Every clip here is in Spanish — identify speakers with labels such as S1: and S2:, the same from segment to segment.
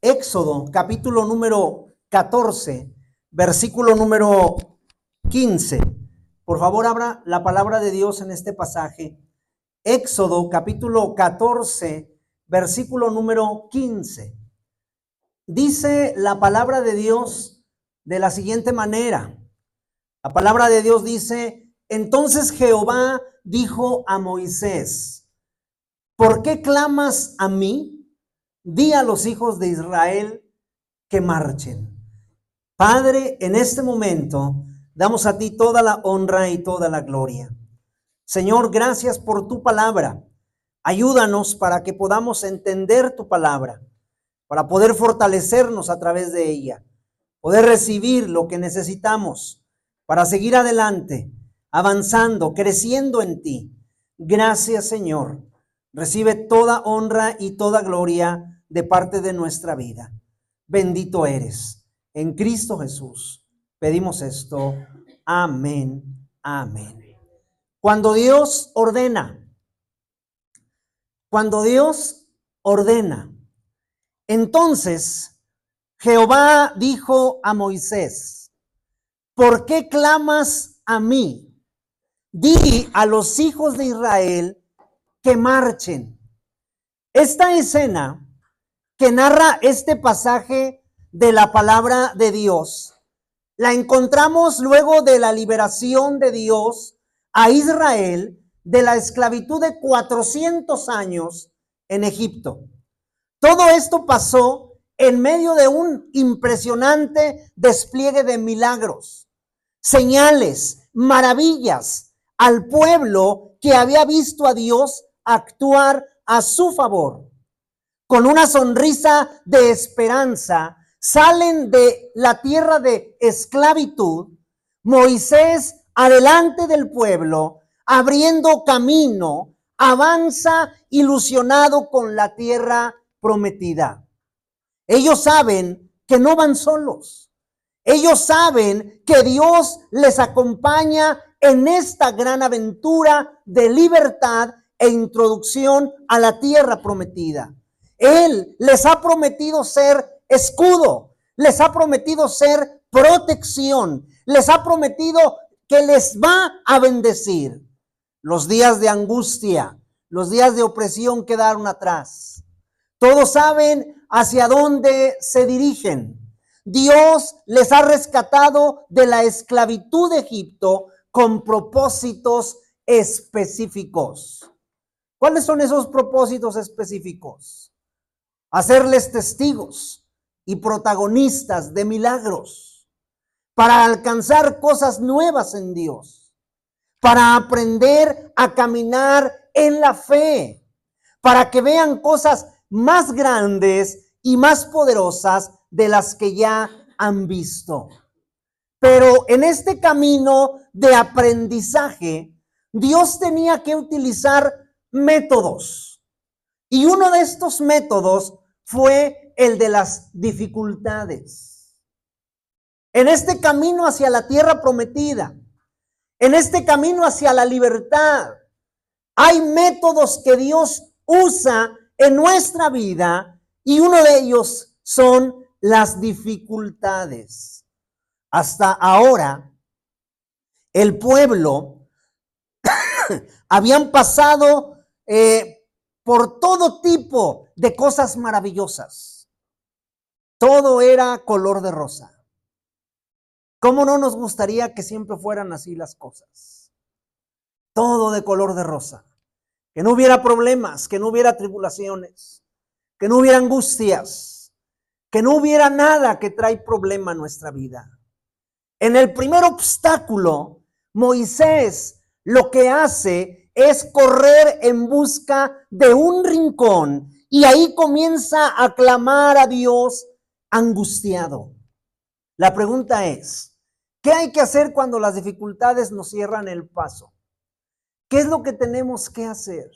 S1: Éxodo, capítulo número 14, versículo número 15. Por favor, abra la palabra de Dios en este pasaje. Éxodo, capítulo 14, versículo número 15. Dice la palabra de Dios de la siguiente manera. La palabra de Dios dice: entonces Jehová dijo a Moisés: ¿por qué clamas a mí? Di a los hijos de Israel que marchen. Padre, en este momento damos a ti toda la honra y toda la gloria. Señor, gracias por tu palabra. Ayúdanos para que podamos entender tu palabra, para poder fortalecernos a través de ella, poder recibir lo que necesitamos para seguir adelante, avanzando, creciendo en ti. Gracias, Señor. Recibe toda honra y toda gloria de parte de nuestra vida. Bendito eres. En Cristo Jesús pedimos esto. Amén. Amén. Cuando Dios ordena, entonces Jehová dijo a Moisés: ¿por qué clamas a mí? Di a los hijos de Israel que marchen. Esta escena que narra este pasaje de la palabra de Dios la encontramos luego de la liberación de Dios a Israel de la esclavitud de 400 años en Egipto. Todo esto pasó en medio de un impresionante despliegue de milagros, señales, maravillas al pueblo que había visto a Dios actuar a su favor. Con una sonrisa de esperanza, salen de la tierra de esclavitud. Moisés, adelante del pueblo, abriendo camino, avanza ilusionado con la tierra prometida. Ellos saben que no van solos. Ellos saben que Dios les acompaña en esta gran aventura de libertad e introducción a la tierra prometida. Él les ha prometido ser escudo, les ha prometido ser protección, les ha prometido que les va a bendecir. Los días de angustia, los días de opresión quedaron atrás. Todos saben hacia dónde se dirigen. Dios les ha rescatado de la esclavitud de Egipto con propósitos específicos. ¿Cuáles son esos propósitos específicos? Hacerles testigos y protagonistas de milagros, para alcanzar cosas nuevas en Dios, para aprender a caminar en la fe, para que vean cosas más grandes y más poderosas de las que ya han visto. Pero en este camino de aprendizaje, Dios tenía que utilizar métodos. Y uno de estos métodos fue el de las dificultades. En este camino hacia la tierra prometida, en este camino hacia la libertad, hay métodos que Dios usa en nuestra vida y uno de ellos son las dificultades. Hasta ahora, el pueblo habían pasado por todo tipo de cosas maravillosas. Todo era color de rosa. ¿Cómo no nos gustaría que siempre fueran así las cosas? Todo de color de rosa. Que no hubiera problemas, que no hubiera tribulaciones, que no hubiera angustias, que no hubiera nada que trae problema a nuestra vida. En el primer obstáculo, Moisés lo que hace es correr en busca de un rincón y ahí comienza a clamar a Dios angustiado. La pregunta es, ¿qué hay que hacer cuando las dificultades nos cierran el paso? ¿Qué es lo que tenemos que hacer?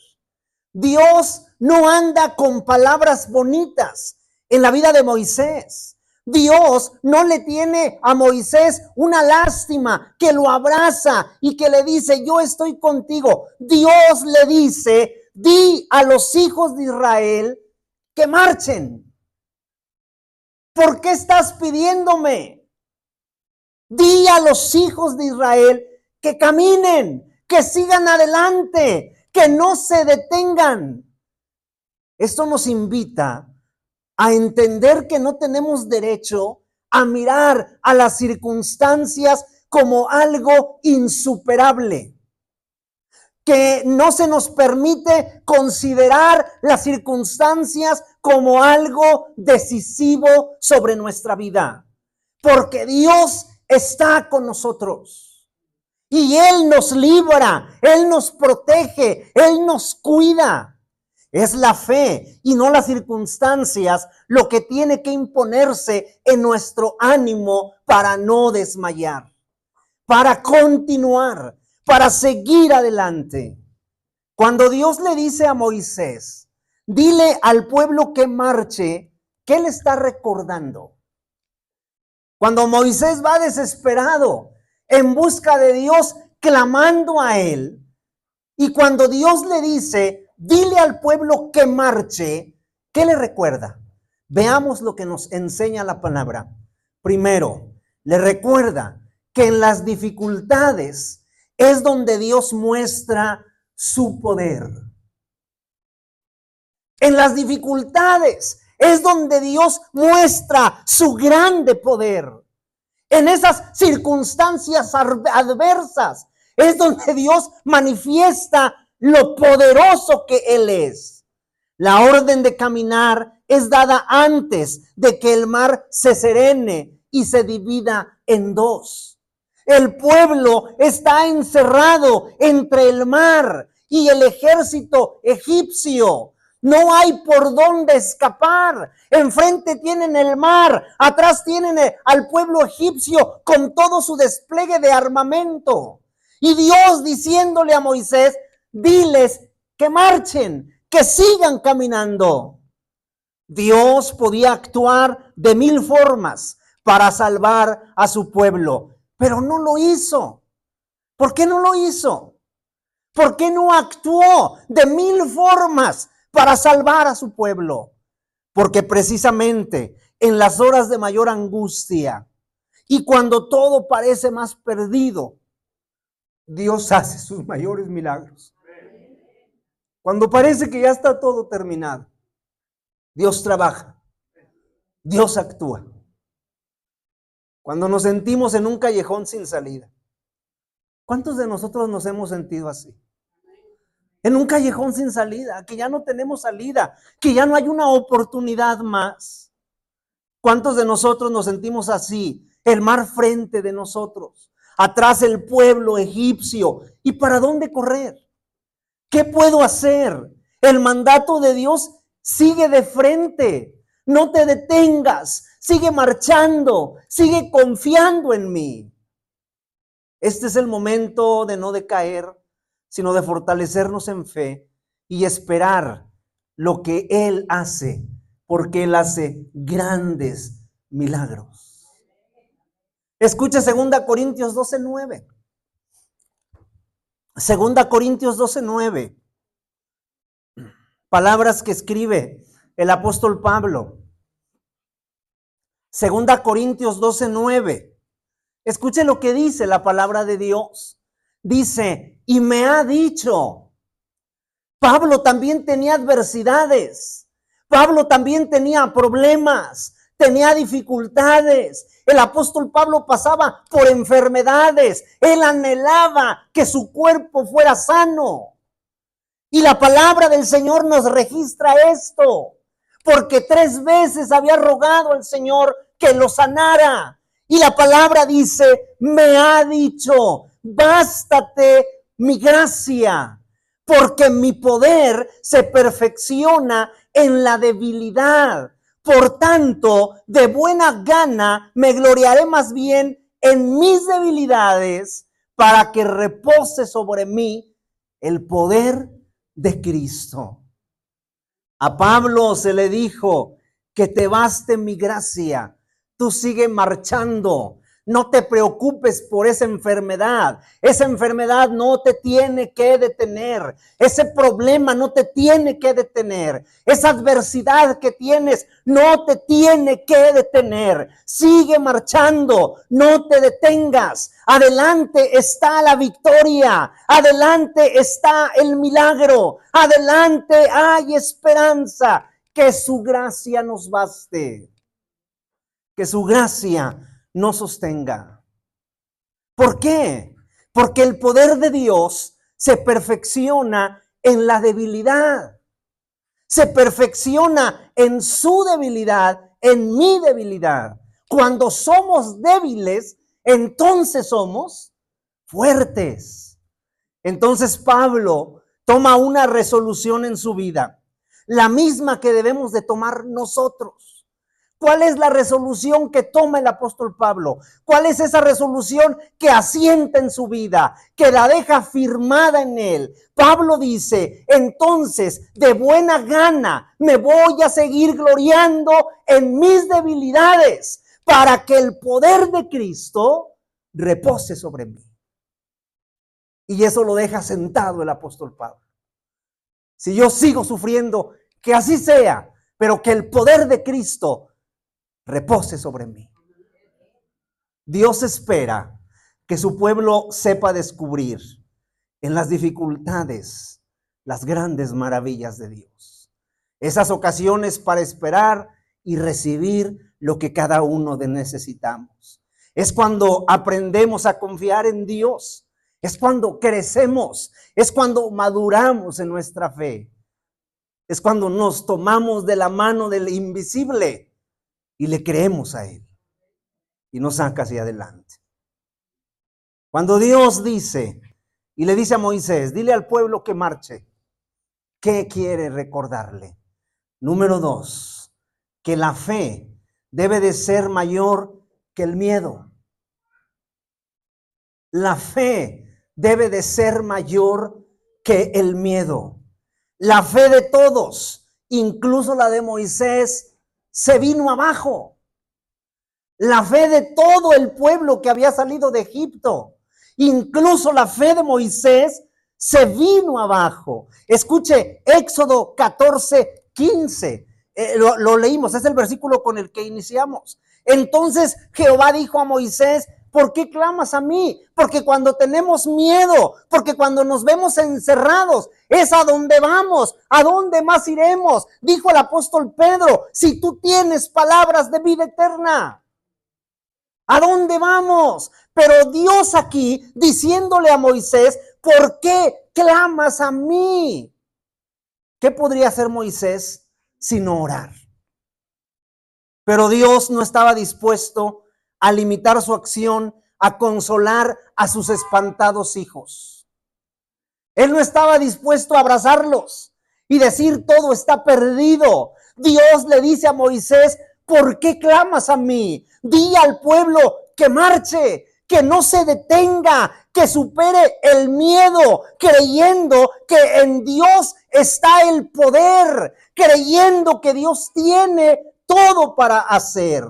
S1: Dios no anda con palabras bonitas en la vida de Moisés. Dios no le tiene a Moisés una lástima, que lo abraza y que le dice: yo estoy contigo. Dios le dice: di a los hijos de Israel que marchen. ¿Por qué estás pidiéndome? Di a los hijos de Israel que caminen, que sigan adelante, que no se detengan. Esto nos invita a entender que no tenemos derecho a mirar a las circunstancias como algo insuperable, que no se nos permite considerar las circunstancias como algo decisivo sobre nuestra vida, porque Dios está con nosotros y Él nos libra, Él nos protege, Él nos cuida. Es la fe y no las circunstancias lo que tiene que imponerse en nuestro ánimo para no desmayar, para continuar, para seguir adelante. Cuando Dios le dice a Moisés, dile al pueblo que marche, ¿qué le está recordando? Cuando Moisés va desesperado en busca de Dios, clamando a Él, y cuando Dios le dice, dile al pueblo que marche, ¿qué le recuerda? Veamos lo que nos enseña la palabra. Primero, le recuerda que en las dificultades es donde Dios muestra su poder. En las dificultades es donde Dios muestra su grande poder. En esas circunstancias adversas es donde Dios manifiesta lo poderoso que Él es. La orden de caminar es dada antes de que el mar se serene y se divida en dos. El pueblo está encerrado entre el mar y el ejército egipcio. No hay por dónde escapar. Enfrente tienen el mar, atrás tienen al pueblo egipcio con todo su despliegue de armamento. Y Dios diciéndole a Moisés, diles que marchen, que sigan caminando. Dios podía actuar de 1000 formas para salvar a su pueblo, pero no lo hizo. ¿Por qué no lo hizo? ¿Por qué no actuó de 1000 formas para salvar a su pueblo? Porque precisamente en las horas de mayor angustia y cuando todo parece más perdido, Dios hace sus mayores milagros. Cuando parece que ya está todo terminado, Dios trabaja, Dios actúa. Cuando nos sentimos en un callejón sin salida, ¿cuántos de nosotros nos hemos sentido así? En un callejón sin salida, que ya no tenemos salida, que ya no hay una oportunidad más. ¿Cuántos de nosotros nos sentimos así? El mar frente de nosotros, atrás el pueblo egipcio. ¿Y para dónde correr? ¿Qué puedo hacer? El mandato de Dios sigue de frente. No te detengas, sigue marchando, sigue confiando en mí. Este es el momento de no decaer, sino de fortalecernos en fe y esperar lo que Él hace, porque Él hace grandes milagros. Escucha 2 Corintios 12:9. 2 Corintios 12:9. Palabras que escribe el apóstol Pablo. 2 Corintios 12:9. Escuche lo que dice la palabra de Dios. Dice, y me ha dicho. Pablo también tenía adversidades. Pablo también tenía problemas, tenía dificultades. El apóstol Pablo pasaba por enfermedades. Él anhelaba que su cuerpo fuera sano. Y la palabra del Señor nos registra esto, porque 3 veces había rogado al Señor que lo sanara. Y la palabra dice, me ha dicho, bástate mi gracia, porque mi poder se perfecciona en la debilidad. Por tanto, de buena gana me gloriaré más bien en mis debilidades, para que repose sobre mí el poder de Cristo. A Pablo se le dijo, que te baste mi gracia. Tú sigue marchando. No te preocupes por esa enfermedad. Esa enfermedad no te tiene que detener. Ese problema no te tiene que detener. Esa adversidad que tienes no te tiene que detener. Sigue marchando. No te detengas. Adelante está la victoria. Adelante está el milagro. Adelante hay esperanza. Que su gracia nos baste. Que su gracia nos sostenga. ¿Por qué? Porque el poder de Dios se perfecciona en la debilidad. Se perfecciona en su debilidad, en mi debilidad. Cuando somos débiles, entonces somos fuertes. Entonces Pablo toma una resolución en su vida, la misma que debemos de tomar nosotros. ¿Cuál es la resolución que toma el apóstol Pablo? ¿Cuál es esa resolución que asienta en su vida, que la deja firmada en él? Pablo dice, entonces, de buena gana me voy a seguir gloriando en mis debilidades para que el poder de Cristo repose sobre mí. Y eso lo deja sentado el apóstol Pablo. Si yo sigo sufriendo, que así sea, pero que el poder de Cristo repose sobre mí. Dios espera que su pueblo sepa descubrir en las dificultades las grandes maravillas de Dios. Esas ocasiones para esperar y recibir lo que cada uno de necesitamos. Es cuando aprendemos a confiar en Dios. Es cuando crecemos. Es cuando maduramos en nuestra fe. Es cuando nos tomamos de la mano del invisible y le creemos a Él y nos saca hacia adelante. Cuando Dios dice y le dice a Moisés, dile al pueblo que marche, ¿qué quiere recordarle? Número 2, que la fe debe de ser mayor que el miedo. La fe debe de ser mayor que el miedo. La fe de todos, incluso la de Moisés, se vino abajo. La fe de todo el pueblo que había salido de Egipto, incluso la fe de Moisés, se vino abajo. Escuche, Éxodo 14:15. Lo leímos, es el versículo con el que iniciamos. Entonces Jehová dijo a Moisés, ¿por qué clamas a mí? Porque cuando tenemos miedo, porque cuando nos vemos encerrados, es a donde vamos, a dónde más iremos. Dijo el apóstol Pedro, si tú tienes palabras de vida eterna, ¿a dónde vamos? Pero Dios aquí diciéndole a Moisés, ¿por qué clamas a mí? ¿Qué podría hacer Moisés sino orar? Pero Dios no estaba dispuesto a limitar su acción a consolar a sus espantados hijos. Él no estaba dispuesto a abrazarlos y decir todo está perdido. Dios le dice a Moisés, ¿por qué clamas a mí? Di al pueblo que marche, que no se detenga, que supere el miedo, creyendo que en Dios está el poder, creyendo que Dios tiene todo para hacer.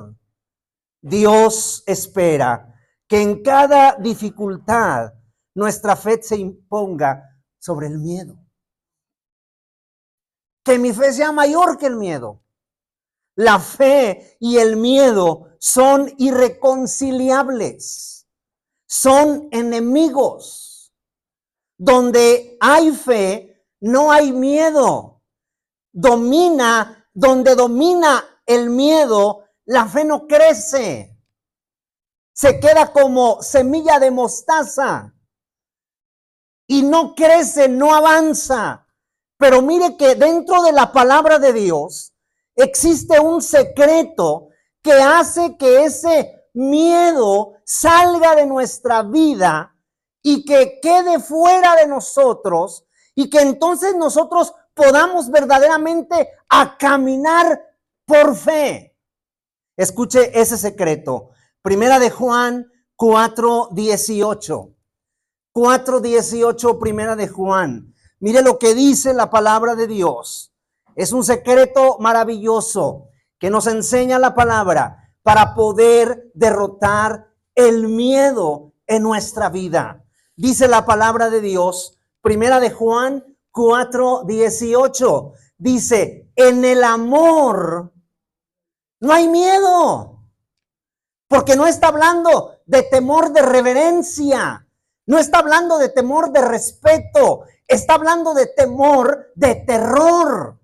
S1: Dios espera que en cada dificultad nuestra fe se imponga sobre el miedo. Que mi fe sea mayor que el miedo. La fe y el miedo son irreconciliables. Son enemigos. Donde hay fe, no hay miedo. Donde domina el miedo, la fe no crece. Se queda como semilla de mostaza. Y no crece, no avanza. Pero mire que dentro de la palabra de Dios existe un secreto que hace que ese miedo salga de nuestra vida y que quede fuera de nosotros y que entonces nosotros podamos verdaderamente a caminar por fe. Escuche ese secreto. Primera de Juan 4:18. 4:18, primera de Juan. Mire lo que dice la palabra de Dios. Es un secreto maravilloso que nos enseña la palabra para poder derrotar el miedo en nuestra vida. Dice la palabra de Dios, primera de Juan 4:18, dice, en el amor no hay miedo, porque no está hablando de temor de reverencia, no está hablando de temor de respeto, está hablando de temor de terror.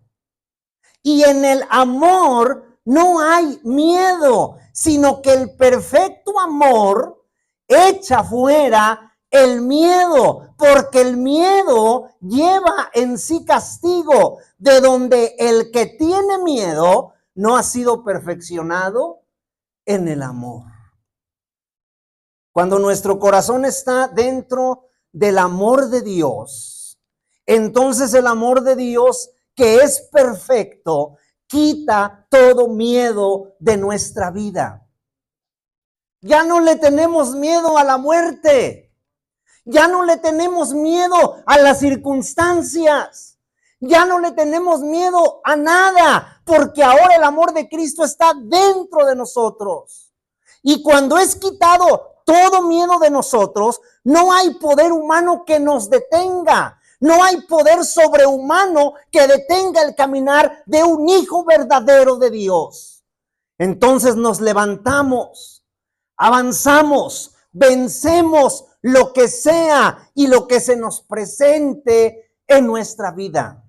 S1: Y en el amor no hay miedo, sino que el perfecto amor echa fuera el miedo, porque el miedo lleva en sí castigo, de donde el que tiene miedo no ha sido perfeccionado en el amor. Cuando nuestro corazón está dentro del amor de Dios, entonces el amor de Dios, que es perfecto, quita todo miedo de nuestra vida. Ya no le tenemos miedo a la muerte. Ya no le tenemos miedo a las circunstancias. Ya no le tenemos miedo a nada, porque ahora el amor de Cristo está dentro de nosotros. Y cuando es quitado todo miedo de nosotros, no hay poder humano que nos detenga. No hay poder sobrehumano que detenga el caminar de un hijo verdadero de Dios. Entonces nos levantamos, avanzamos, vencemos lo que sea y lo que se nos presente en nuestra vida.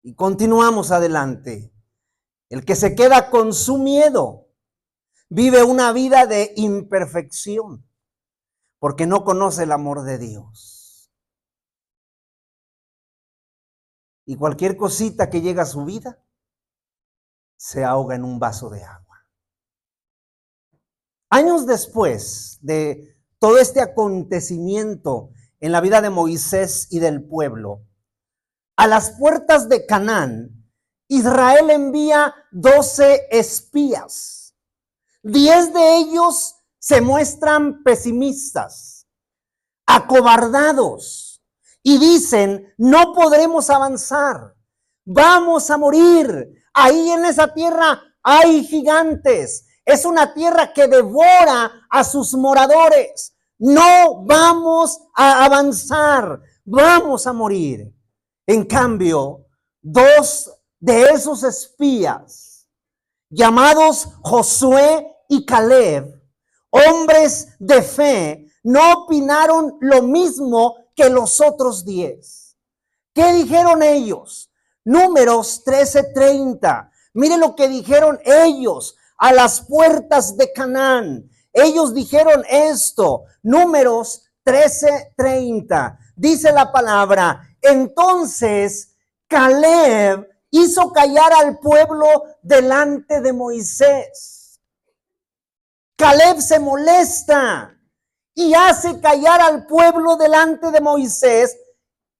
S1: Y continuamos adelante. El que se queda con su miedo vive una vida de imperfección, porque no conoce el amor de Dios. Y cualquier cosita que llega a su vida se ahoga en un vaso de agua. Años después de todo este acontecimiento en la vida de Moisés y del pueblo, a las puertas de Canaán, Israel envía 12 espías. 10 de ellos se muestran pesimistas, acobardados, y dicen, no podremos avanzar, vamos a morir. Ahí en esa tierra hay gigantes, es una tierra que devora a sus moradores. No vamos a avanzar, vamos a morir. En cambio, 2 de esos espías, llamados Josué y Caleb, hombres de fe, no opinaron lo mismo que los otros 10. ¿Qué dijeron ellos? Números 13:30. Mire lo que dijeron ellos a las puertas de Canaán. Ellos dijeron esto, Números 13:30. Dice la palabra, entonces Caleb hizo callar al pueblo delante de Moisés. Caleb se molesta y hace callar al pueblo delante de Moisés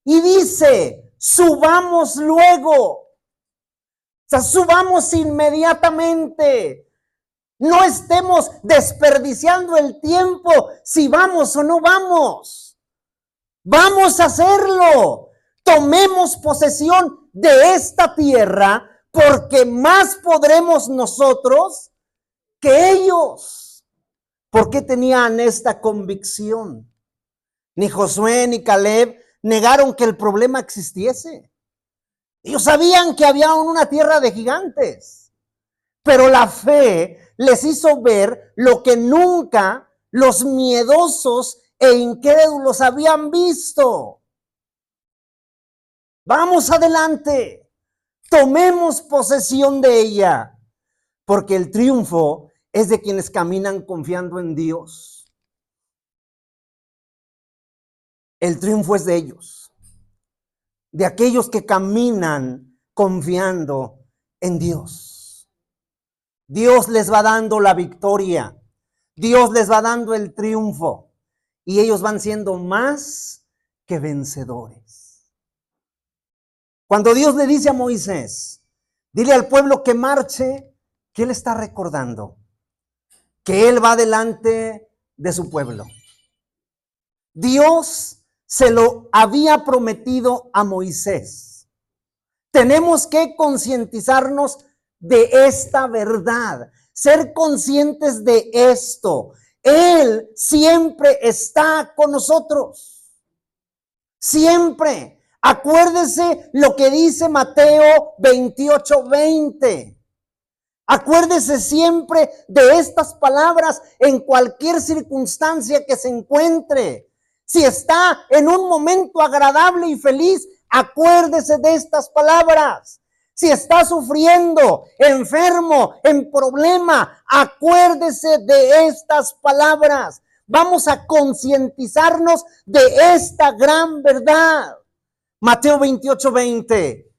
S1: y dice, subamos luego. O sea, subamos inmediatamente. No estemos desperdiciando el tiempo si vamos o no vamos. Vamos a hacerlo. Tomemos posesión de esta tierra, porque más podremos nosotros que ellos. ¿Por qué tenían esta convicción? Ni Josué ni Caleb negaron que el problema existiese. Ellos sabían que había una tierra de gigantes, pero la fe les hizo ver lo que nunca los miedosos e incrédulos habían visto. Vamos adelante, tomemos posesión de ella, porque el triunfo es de quienes caminan confiando en Dios. El triunfo es de ellos, de aquellos que caminan confiando en Dios. Dios les va dando la victoria, Dios les va dando el triunfo, y ellos van siendo más que vencedores. Cuando Dios le dice a Moisés, dile al pueblo que marche, ¿qué le está recordando? Que él va delante de su pueblo. Dios se lo había prometido a Moisés. Tenemos que concientizarnos de esta verdad, ser conscientes de esto, Él siempre está con nosotros. Siempre. Acuérdese lo que dice Mateo 28:20. Acuérdese siempre de estas palabras en cualquier circunstancia que se encuentre. Si está en un momento agradable y feliz, acuérdese de estas palabras. Si está sufriendo, enfermo, en problema, acuérdese de estas palabras. Vamos a concientizarnos de esta gran verdad. Mateo 28:20.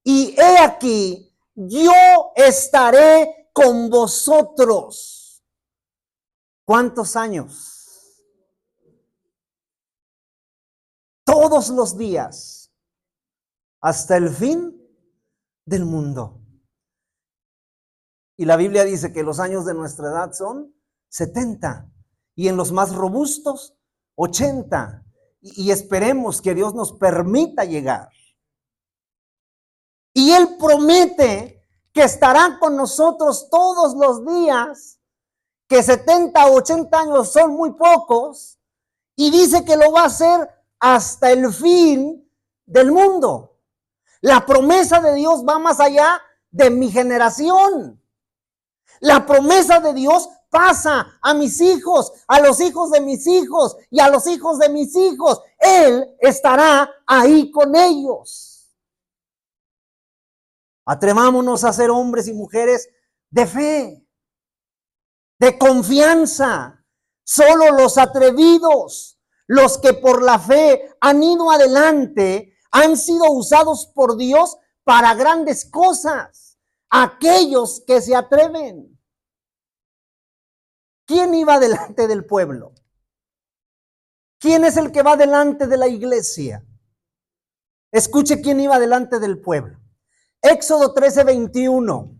S1: Y he aquí, yo estaré con vosotros. ¿Cuántos años? Todos los días, hasta el fin del mundo. Y la Biblia dice que los años de nuestra edad son 70 y en los más robustos 80. Y esperemos que Dios nos permita llegar. Y Él promete que estará con nosotros todos los días, que 70 o 80 años son muy pocos, y dice que lo va a hacer hasta el fin del mundo. La promesa de Dios va más allá de mi generación. La promesa de Dios pasa a mis hijos, a los hijos de mis hijos y a los hijos de mis hijos. Él estará ahí con ellos. Atrevámonos a ser hombres y mujeres de fe, de confianza. Solo los atrevidos, los que por la fe han ido adelante, han sido usados por Dios para grandes cosas. Aquellos que se atreven. ¿Quién iba delante del pueblo? ¿Quién es el que va delante de la iglesia? Escuche quién iba delante del pueblo. Éxodo 13:21.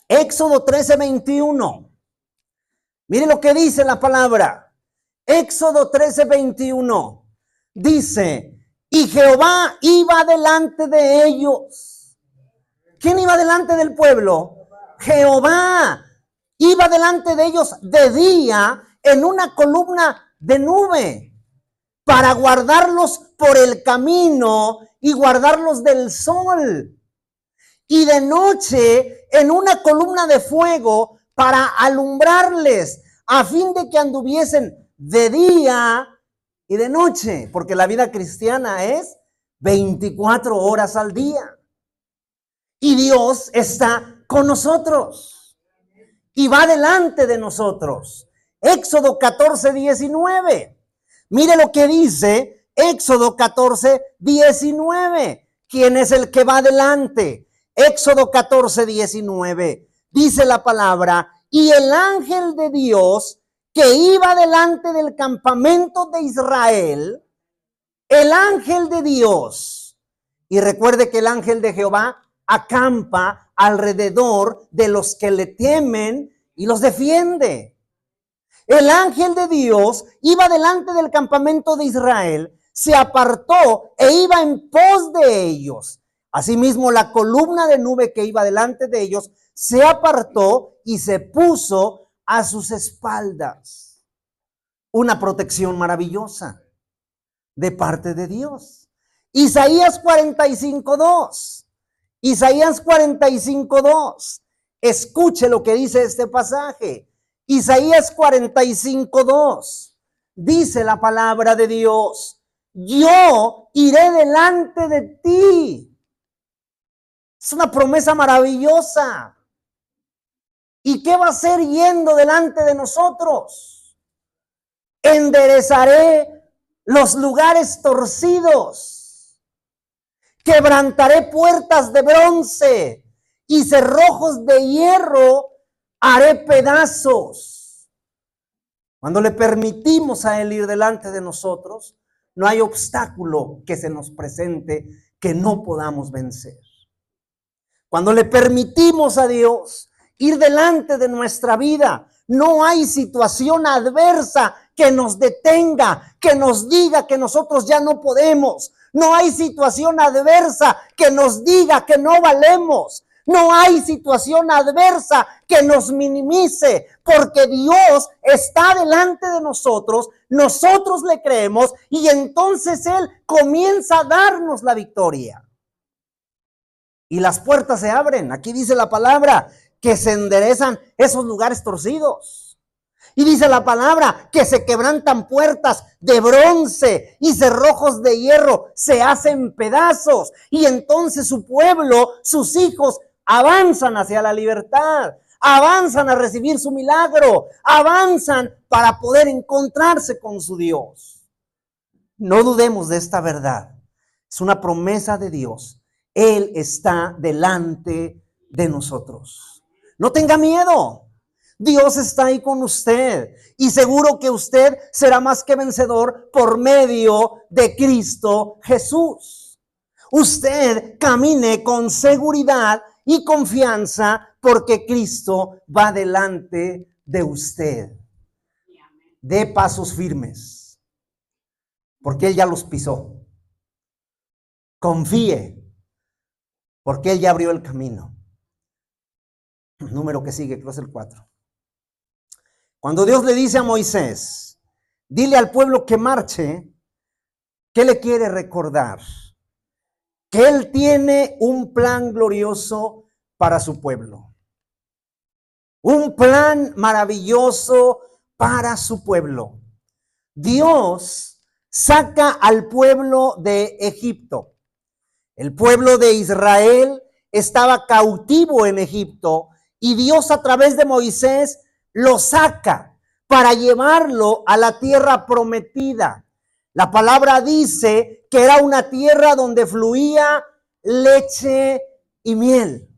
S1: Éxodo 13:21. Mire lo que dice la palabra. Éxodo 13:21. Dice, y Jehová iba delante de ellos. ¿Quién iba delante del pueblo? Jehová iba delante de ellos de día en una columna de nube para guardarlos por el camino y guardarlos del sol. Y de noche en una columna de fuego para alumbrarles, a fin de que anduviesen de día y de noche, porque la vida cristiana es 24 horas al día. Y Dios está con nosotros y va delante de nosotros. Éxodo 14:19. Mire lo que dice Éxodo 14:19. ¿Quién es el que va delante? Éxodo 14:19. Dice la palabra, y el ángel de Dios que iba delante del campamento de Israel, el ángel de Dios. Y recuerde que el ángel de Jehová acampa alrededor de los que le temen y los defiende. El ángel de Dios iba delante del campamento de Israel, se apartó e iba en pos de ellos. Asimismo, la columna de nube que iba delante de ellos se apartó y se puso a sus espaldas. Una protección maravillosa de parte de Dios. Isaías 45:2. Isaías 45:2. Escuche lo que dice este pasaje. Isaías 45:2. Dice la palabra de Dios, yo iré delante de ti. Es una promesa maravillosa. ¿Y qué va a hacer yendo delante de nosotros? Enderezaré los lugares torcidos. Quebrantaré puertas de bronce y cerrojos de hierro haré pedazos. Cuando le permitimos a Él ir delante de nosotros, no hay obstáculo que se nos presente que no podamos vencer. Cuando le permitimos a Dios ir delante de nuestra vida, no hay situación adversa que nos detenga, que nos diga que nosotros ya no podemos. No hay situación adversa que nos diga que no valemos. No hay situación adversa que nos minimice, porque Dios está delante de nosotros, nosotros le creemos y entonces Él comienza a darnos la victoria. Y las puertas se abren. Aquí dice la palabra que se enderezan esos lugares torcidos. Y dice la palabra que se quebrantan puertas de bronce y cerrojos de hierro se hacen pedazos. Y entonces su pueblo, sus hijos, avanzan hacia la libertad, avanzan a recibir su milagro, avanzan para poder encontrarse con su Dios. No dudemos de esta verdad. Es una promesa de Dios. Él está delante de nosotros. No tenga miedo. Dios está ahí con usted y seguro que usted será más que vencedor por medio de Cristo Jesús. Usted camine con seguridad y confianza porque Cristo va delante de usted. Dé pasos firmes porque Él ya los pisó. Confíe porque Él ya abrió el camino. El número que sigue, creo es el 4. Cuando Dios le dice a Moisés, dile al pueblo que marche, ¿qué le quiere recordar? Que Él tiene un plan glorioso para su pueblo. Un plan maravilloso para su pueblo. Dios saca al pueblo de Egipto. El pueblo de Israel estaba cautivo en Egipto y Dios a través de Moisés lo saca para llevarlo a la tierra prometida. La palabra dice que era una tierra donde fluía leche y miel.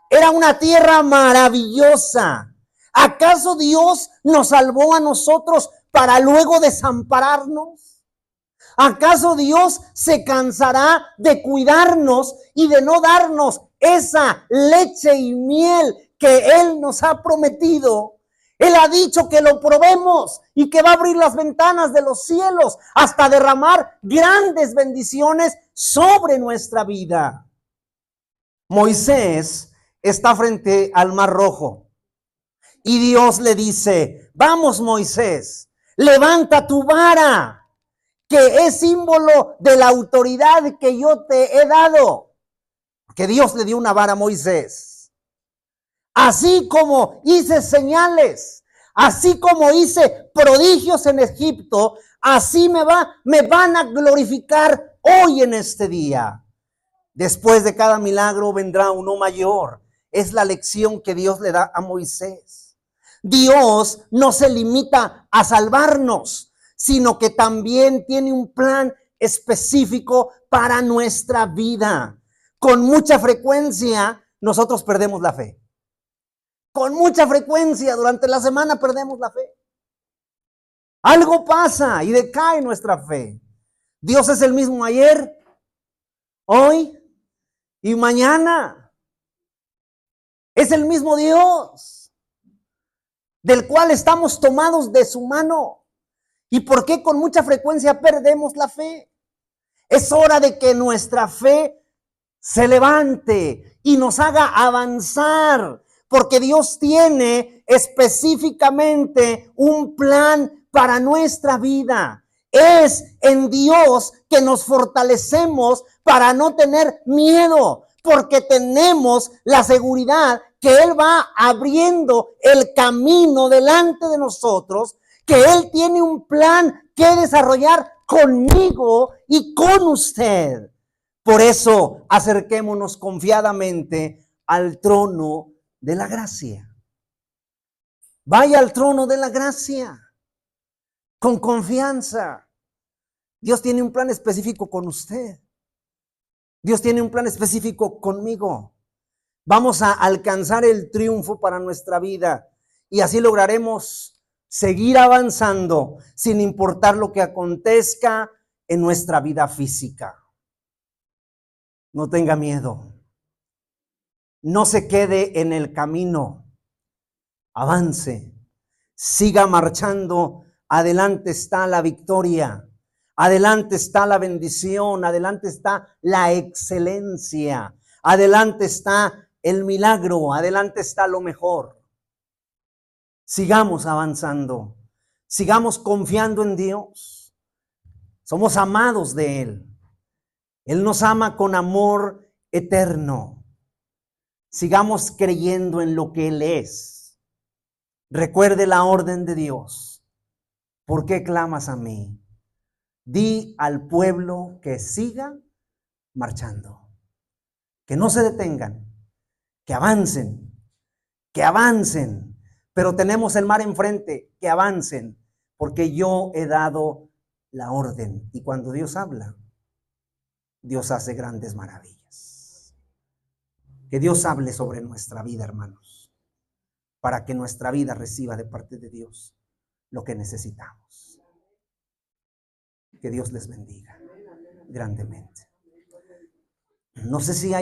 S1: Era una tierra maravillosa. ¿Acaso Dios nos salvó a nosotros para luego desampararnos? ¿Acaso Dios se cansará de cuidarnos y de no darnos esa leche y miel que Él nos ha prometido? Él ha dicho que lo probemos y que va a abrir las ventanas de los cielos hasta derramar grandes bendiciones sobre nuestra vida. Moisés está frente al Mar Rojo y Dios le dice, vamos Moisés, levanta tu vara, que es símbolo de la autoridad que yo te he dado. Que Dios le dio una vara a Moisés. Así como hice señales, así como hice prodigios en Egipto, así me van a glorificar hoy en este día. Después de cada milagro vendrá uno mayor. Es la lección que Dios le da a Moisés. Dios no se limita a salvarnos, sino que también tiene un plan específico para nuestra vida. Con mucha frecuencia nosotros perdemos la fe. Con mucha frecuencia durante la semana perdemos la fe. Algo pasa y decae nuestra fe. Dios es el mismo ayer, hoy y mañana. Es el mismo Dios del cual estamos tomados de su mano. ¿Y por qué con mucha frecuencia perdemos la fe? Es hora de que nuestra fe se levante y nos haga avanzar. Porque Dios tiene específicamente un plan para nuestra vida. Es en Dios que nos fortalecemos para no tener miedo, porque tenemos la seguridad que Él va abriendo el camino delante de nosotros, que Él tiene un plan que desarrollar conmigo y con usted. Por eso, acerquémonos confiadamente al trono de la gracia. Vaya al trono de la gracia con confianza. Dios tiene un plan específico con usted. Dios tiene un plan específico conmigo. Vamos a alcanzar el triunfo para nuestra vida y así lograremos seguir avanzando sin importar lo que acontezca en nuestra vida física. No tenga miedo. No se quede en el camino. Avance. Siga marchando. Adelante está la victoria. Adelante está la bendición. Adelante está la excelencia. Adelante está el milagro, adelante está lo mejor. Sigamos avanzando, sigamos confiando en Dios. Somos amados de Él. Él nos ama con amor eterno. Sigamos creyendo en lo que Él es. Recuerde la orden de Dios. ¿Por qué clamas a mí? Di al pueblo que siga marchando, que no se detengan, que avancen, pero tenemos el mar enfrente, que avancen, porque yo he dado la orden. Y cuando Dios habla, Dios hace grandes maravillas. Que Dios hable sobre nuestra vida, hermanos, para que nuestra vida reciba de parte de Dios lo que necesitamos. Que Dios les bendiga grandemente. No sé si hay